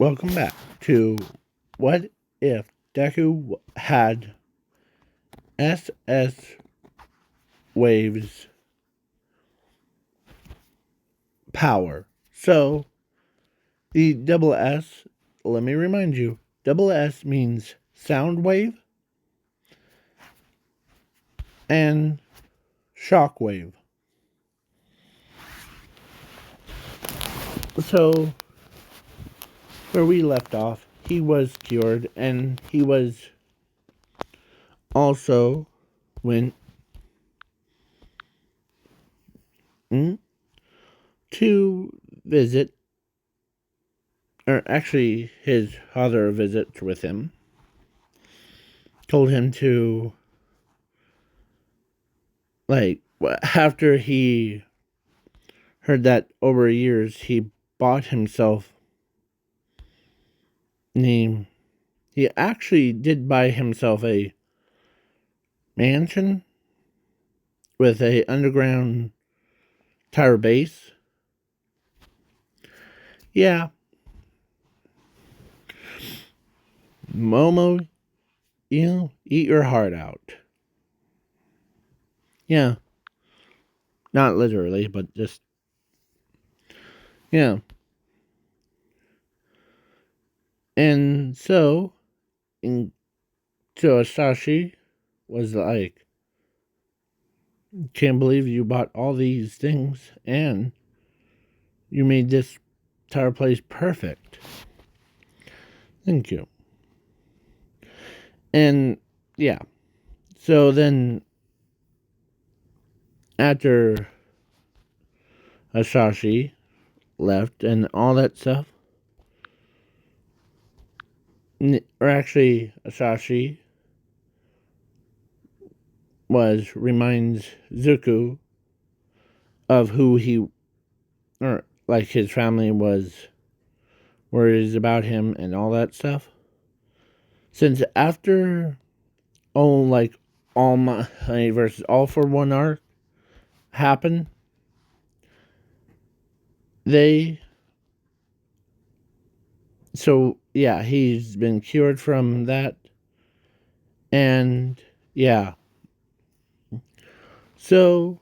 Welcome back to What If Deku had SS Waves power. So, the double S, let me remind you, double S means sound wave and shock wave. So, where we left off, he was cured and he was also went to visit, or actually his father visits with him, told him to, like, after he heard that over years he bought himself he actually did buy himself a mansion with a underground tire base. Yeah. Momo, eat your heart out. Yeah. Not literally, but just, yeah. And so, Asashi was like, can't believe you bought all these things and you made this entire place perfect. Thank you. And yeah. So then after Asashi left and all that stuff, or actually Asashi reminds Zuko of who he, or like his family was worried about him and all that stuff. Since after like All Might versus All for One arc happened, he's been cured from that, and yeah, so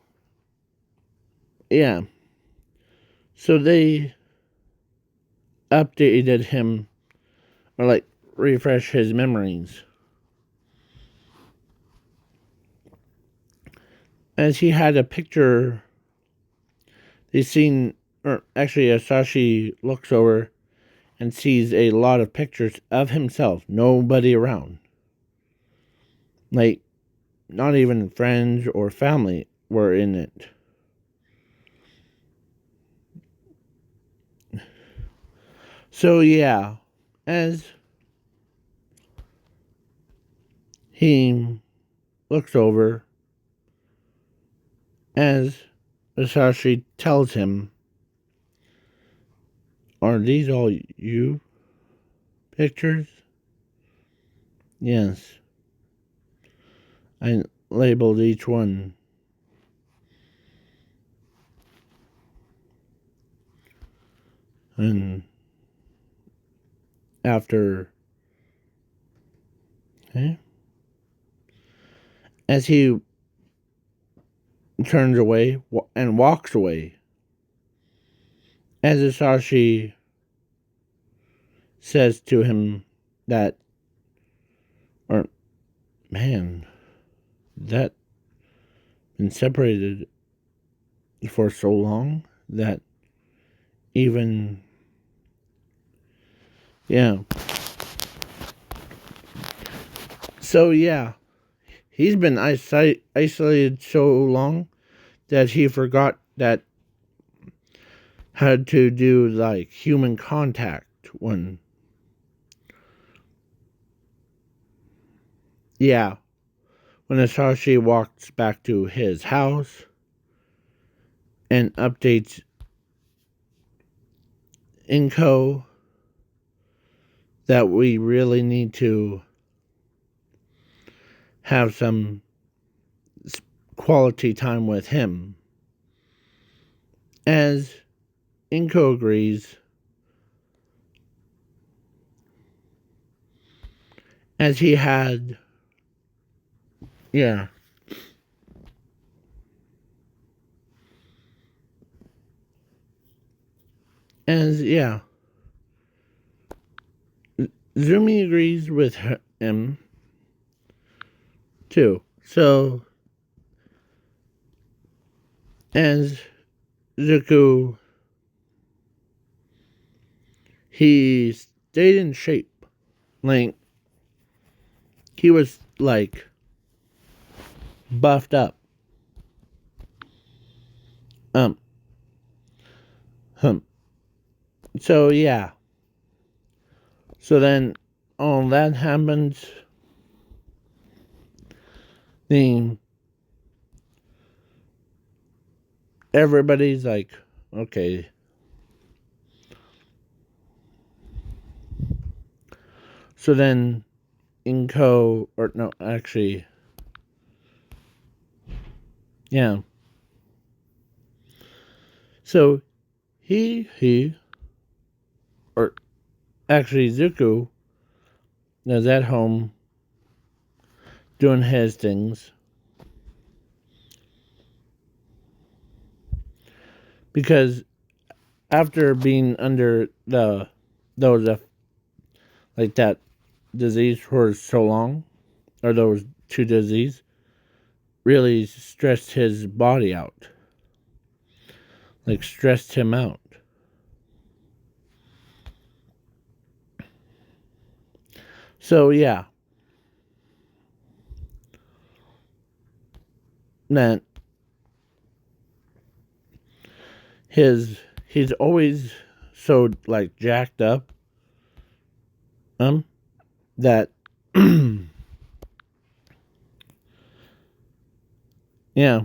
yeah, so they updated him, or like refresh his memories, as he had a picture. They seen, or actually Asashi looks over and sees a lot of pictures of himself, nobody around, like not even friends or family were in it. So yeah, as he looks over, as Asashi tells him, "Are these all you pictures?" "Yes. I labeled each one." And after, as he turns away and walks away, as Asashi says to him that, or man, that been separated for so long that even, yeah. So yeah, he's been isolated so long that he forgot that had to do like human contact when, yeah, when Asashi walks back to his house and updates Inko that we really need to have some quality time with him. As Inko agrees, as he had, yeah, as yeah, Zumi agrees with him too. So as Zuko, he stayed in shape. Like, he was like buffed up. Um, hum. So yeah. So then all that happens. Then everybody's like, okay. So then Inko, or no, actually, yeah. So or actually Zuko is at home doing his things. Because after being under those like that disease for so long, or those two diseases, really stressed his body out. Like, stressed him out. So yeah. That he's always so like jacked up. That yeah.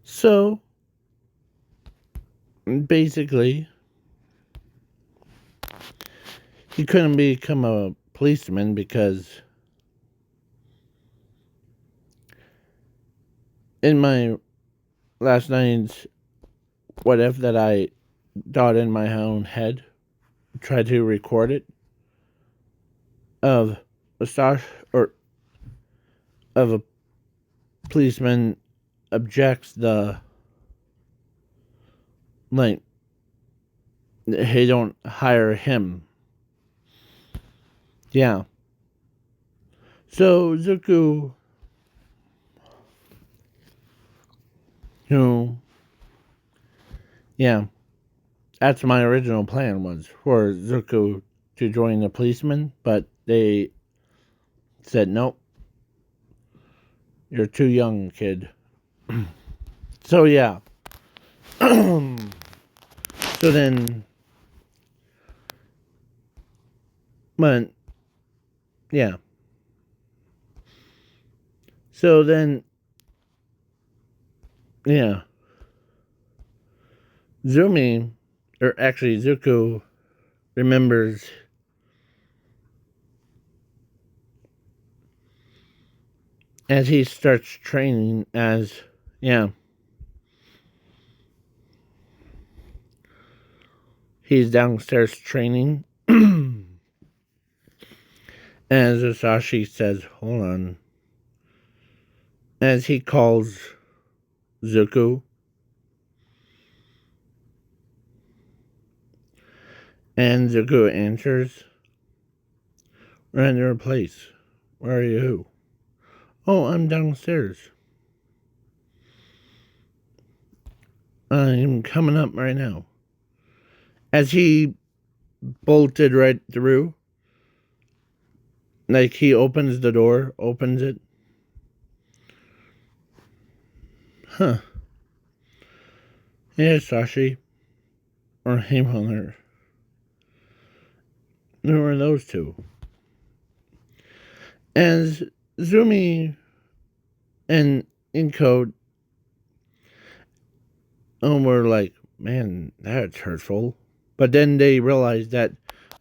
So basically he couldn't become a policeman because in my last night's what if that I thought in my own head, tried to record it, of a star or of a policeman objects the, like, they don't hire him. Yeah. So Zuko, who, yeah, that's my original plan, was for Zuko to join the policeman, but they said nope, you're too young, kid. So yeah. So then, but yeah. So then, yeah. Zumi, or actually Zuko, remembers as he starts training as, yeah, he's downstairs training. As Asashi says, hold on. As he calls Zuko. And Zuko answers, we're in your place. Where are you? Oh, I'm downstairs. I'm coming up right now. As he bolted right through, like he opens the door, opens it. Huh. Yeah, Sashi. Or Hamhunter. Who are those two? As Zumi and Inko were like, man, that's hurtful. But then they realized that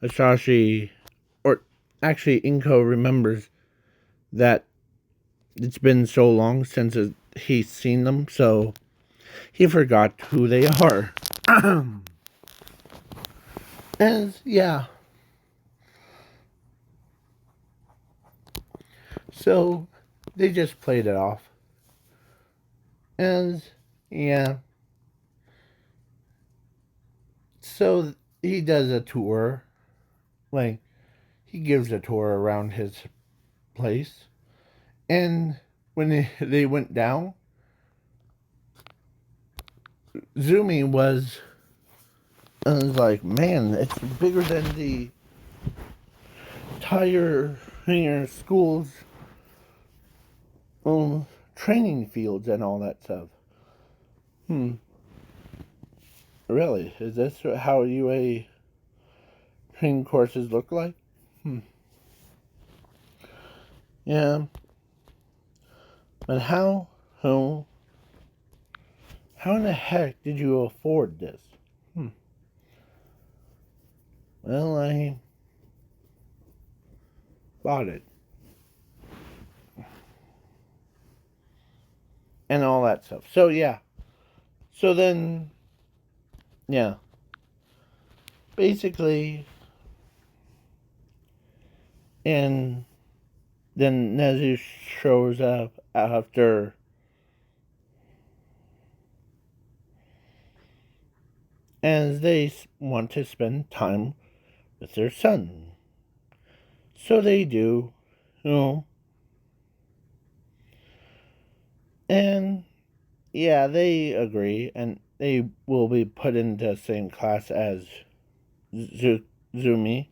Asashi, or actually Inko, remembers that it's been so long since he's seen them, so he forgot who they are. And yeah. So they just played it off. And yeah. So he does a tour. Like, he gives a tour around his place. And when they went down, Zumi was like, man, it's bigger than the entire school's um, training fields and all that stuff. Really? Is this how UA training courses look like? Yeah. But how in the heck did you afford this? Well, I bought it. And all that stuff. So, yeah. So then, yeah. Basically, and then Nezu shows up after as they want to spend time with their son. So they do, you know. And yeah, they agree, and they will be put into the same class as Zumi.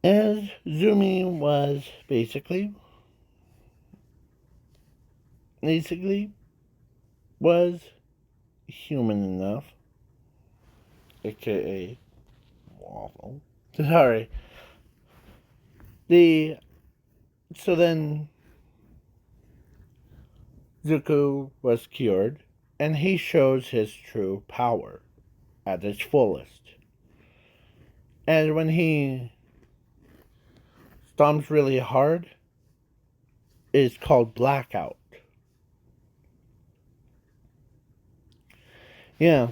As Zumi was basically was human enough, aka Waffle. Sorry. The so then Zuko was cured, and he shows his true power at its fullest. And when he stomps really hard, it's called blackout. Yeah.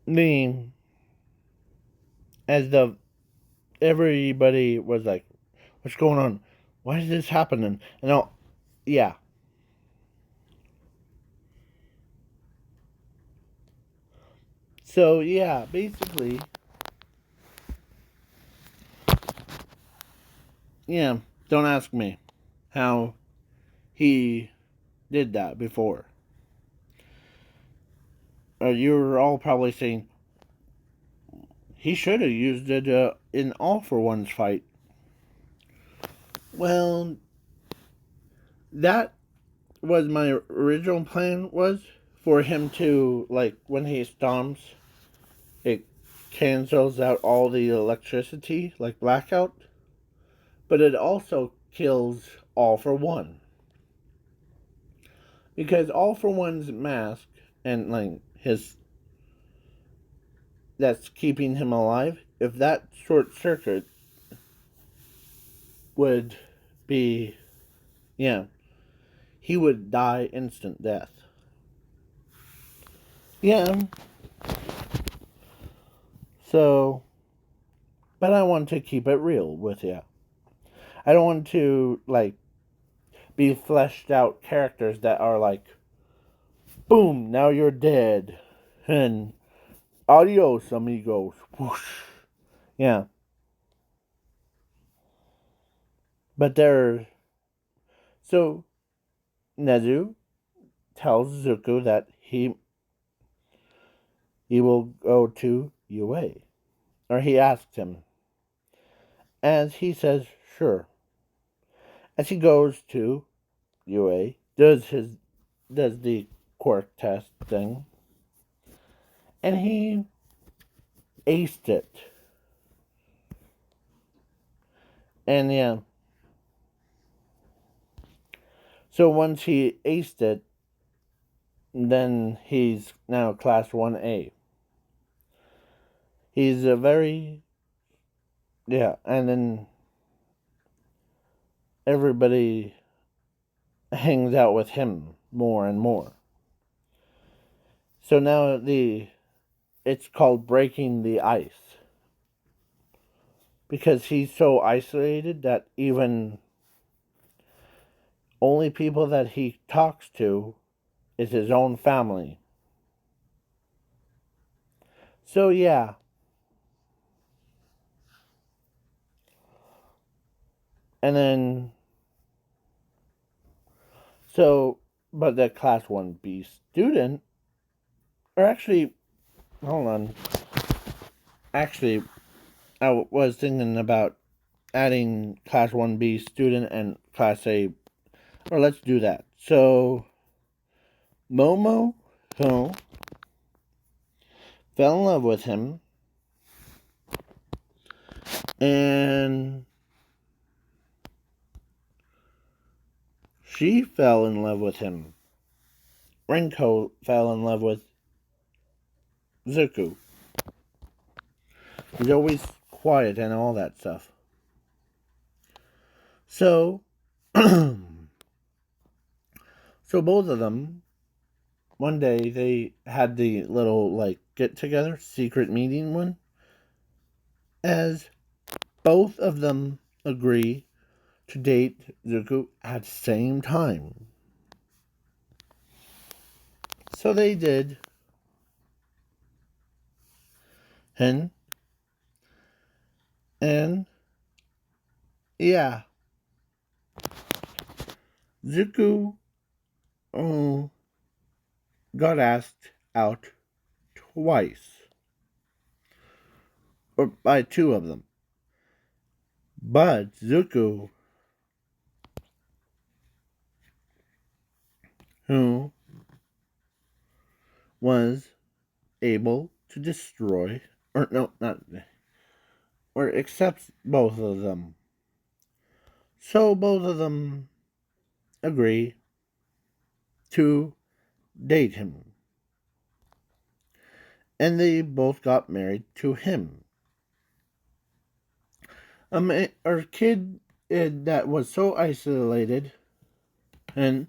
The as the everybody was like, "What's going on? Why is this happening?" And all, yeah. So yeah, basically, yeah. Don't ask me how he did that before. You're all probably saying he should have used it in All for One's fight. Well, that was my original plan, was for him to, like, when he stomps, it cancels out all the electricity, like blackout, but it also kills All for One. Because All for One's mask and, like, his that's keeping him alive, if that short circuit would be, yeah, he would die instant death. Yeah. So, but I want to keep it real with you. I don't want to, like, be fleshed out characters that are like, boom, now you're dead. And adios, amigos. Whoosh. Yeah. But they're. So, Nezu tells Zuko that he will go to UA. Or he asks him. As he says, sure. As he goes to UA, does the quirk test thing, and he aced it. And yeah. So once he aced it, then he's now class 1A. He's a very, yeah, and then everybody hangs out with him more and more. So now it's called breaking the ice. because he's so isolated that even only people that he talks to is his own family. So yeah. And then so but the class 1B student, or actually, hold on. Actually, I was thinking about adding class 1B student and class A, or let's do that. So Momo, who fell in love with him, and she fell in love with him. Renko fell in love with Zuko. He's always quiet and all that stuff. So, so both of them, one day they had the little like get together, secret meeting one, as both of them agree to date Zuko at the same time. So they did. And and yeah, Zuko got asked out twice, or by two of them. But Zuko, who was able to destroy, or no, not, or accepts both of them. So both of them agree to date him. And they both got married to him. Our kid that was so isolated, and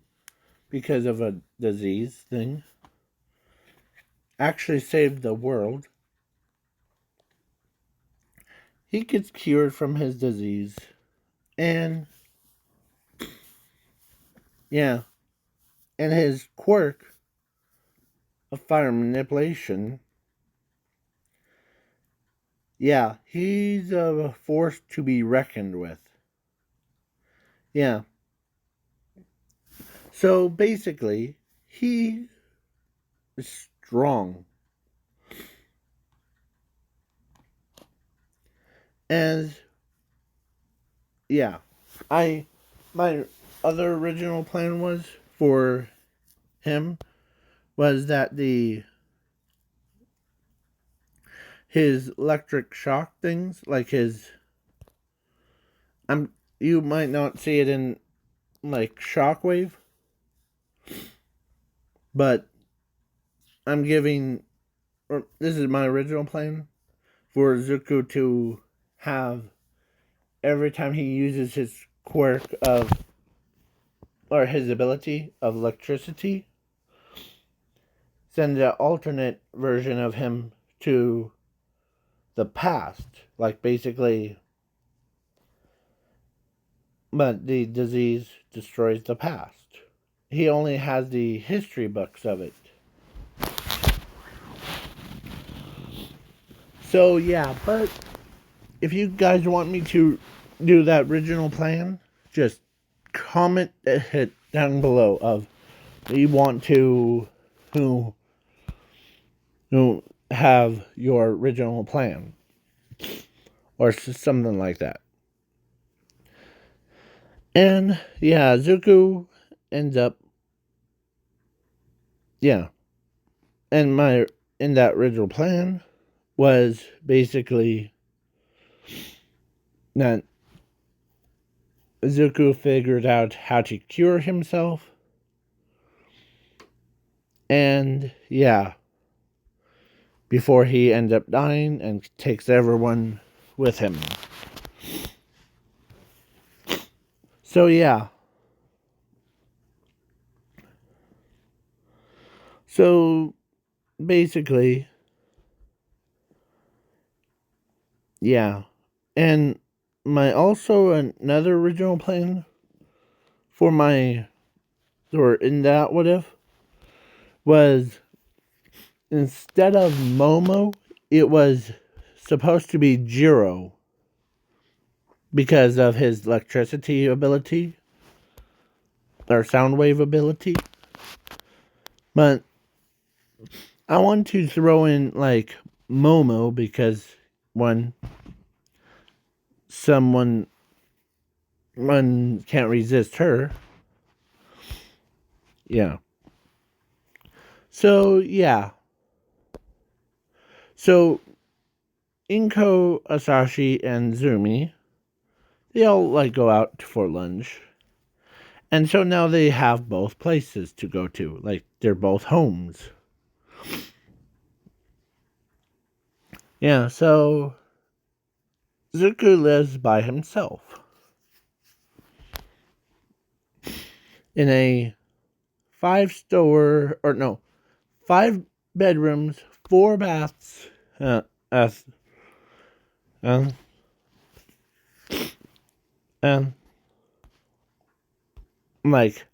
because of a disease thing, actually saved the world. He gets cured from his disease. And yeah, and his quirk of fire manipulation, yeah, he's a force to be reckoned with. Yeah. So basically, he is strong. And yeah, my other original plan was for him was that his electric shock things, like his, you might not see it in like shockwave, but I'm giving, or this is my original plan for Zuko to have every time he uses his quirk of, or his ability of electricity, send an alternate version of him to the past, like basically, but the disease destroys the past. He only has the history books of it. So yeah, but if you guys want me to do that original plan, just comment a hit down below of you want to who have your original plan or something like that. And yeah, Zuko ends up, yeah, and my in that original plan was basically that Zuko figured out how to cure himself. And yeah, before he ends up dying and takes everyone with him. So yeah. So basically, yeah. And my also another original plan for my, or in that what if, was instead of Momo, it was supposed to be Jiro because of his electricity ability or sound wave ability. But I want to throw in like Momo because one someone can't resist her. Yeah. So yeah. So Inko, Asashi, and Zumi, they all like go out for lunch. And so now they have both places to go to. Like they're both homes. Yeah, so Zuko lives by himself in a 5 bedrooms, 4 baths, as um, um, like,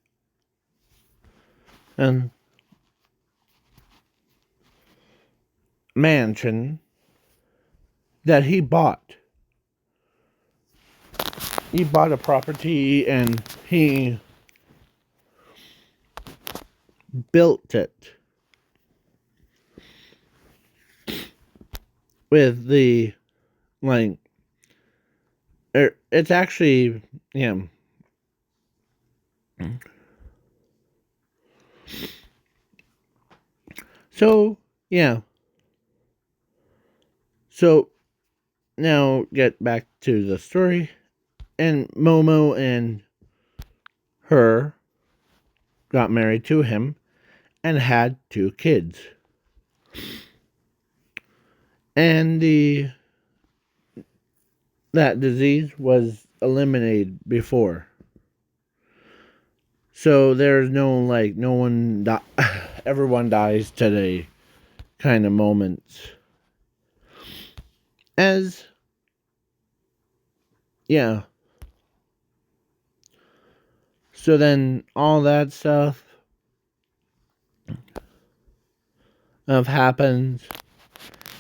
mansion that he bought. He bought a property and he built it with the, like, it's actually, yeah. So, yeah. So, now get back to the story. And Momo and her got married to him and had 2 kids. And that disease was eliminated before. So there's no like no one everyone dies today kind of moments. As yeah. So then all that stuff happens.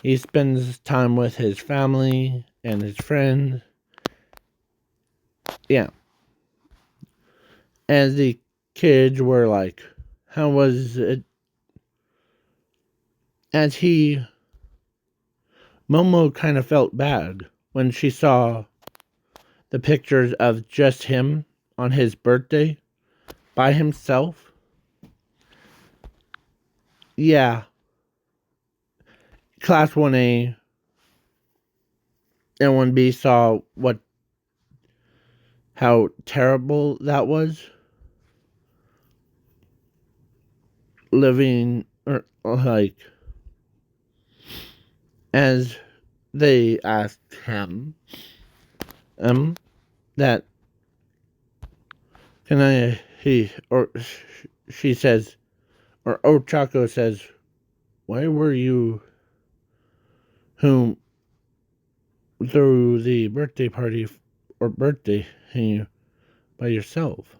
He spends time with his family and his friends. Yeah. As the kids were like, how was it? As Momo kind of felt bad when she saw the pictures of just him on his birthday by himself. Yeah. Class 1A and 1B saw how terrible that was. Living, or like, as they asked him, that, can I, she says, or Ochako says, why were you who threw the birthday party or birthday by yourself?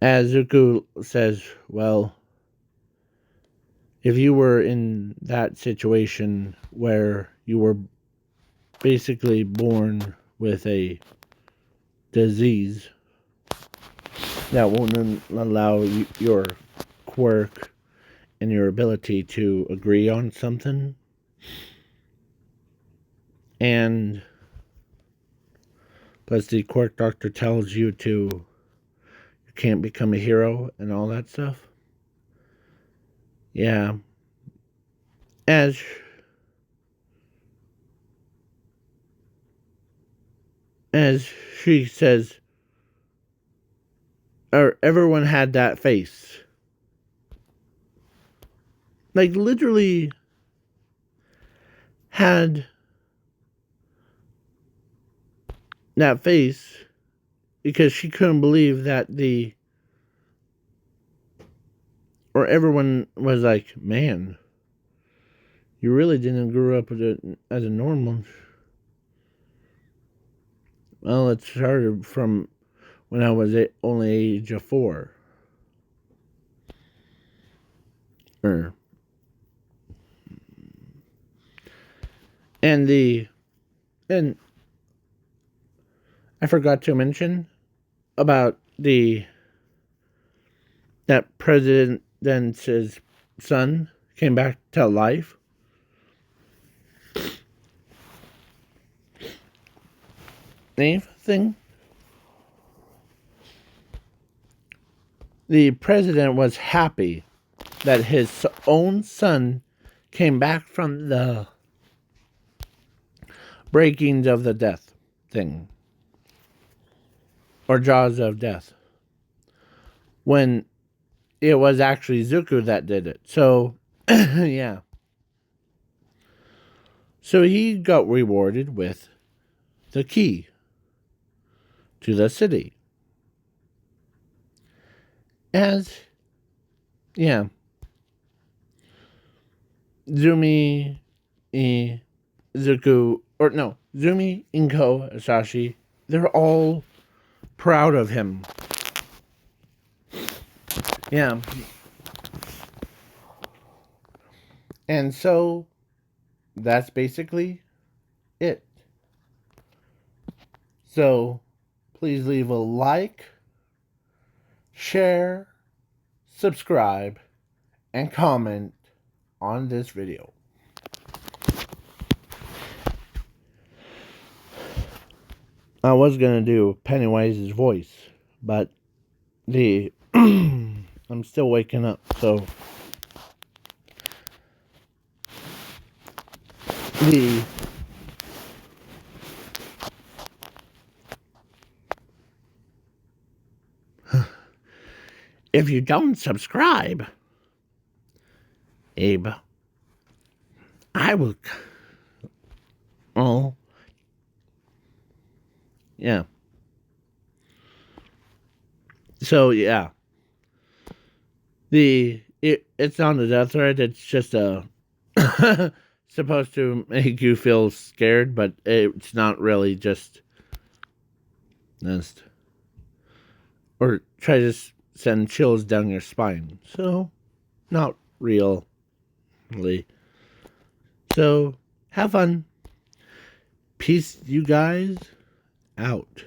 As Zuko says, well, if you were in that situation where you were basically born with a disease that won't allow your quirk and your ability to agree on something, and plus the quirk doctor tells you can't become a hero and all that stuff. Yeah. As she says, or everyone had that face. Like literally had that face because she couldn't believe that or everyone was like, man, You really didn't grow up as a normal. Well, it started from when I was only age of 4. Er, and and I forgot to mention about that president's son came back to life. Anything? The president was happy that his own son came back from the breakings of the death thing, or jaws of death, when it was actually Zuko that did it. So, yeah. So he got rewarded with the key to the city. As, yeah, Zumi, Zuko, or no, Zumi, Inko, Asashi, they're all proud of him. Yeah. And so that's basically it. So please leave a like, share, subscribe, and comment on this video. I was gonna do Pennywise's voice, but I'm still waking up, so if you don't subscribe, Abe, I will. Oh, yeah. So yeah, it's on the death thread. It's just supposed to make you feel scared, but it's not really just or try to send chills down your spine. So not really. So have fun. Peace, you guys out.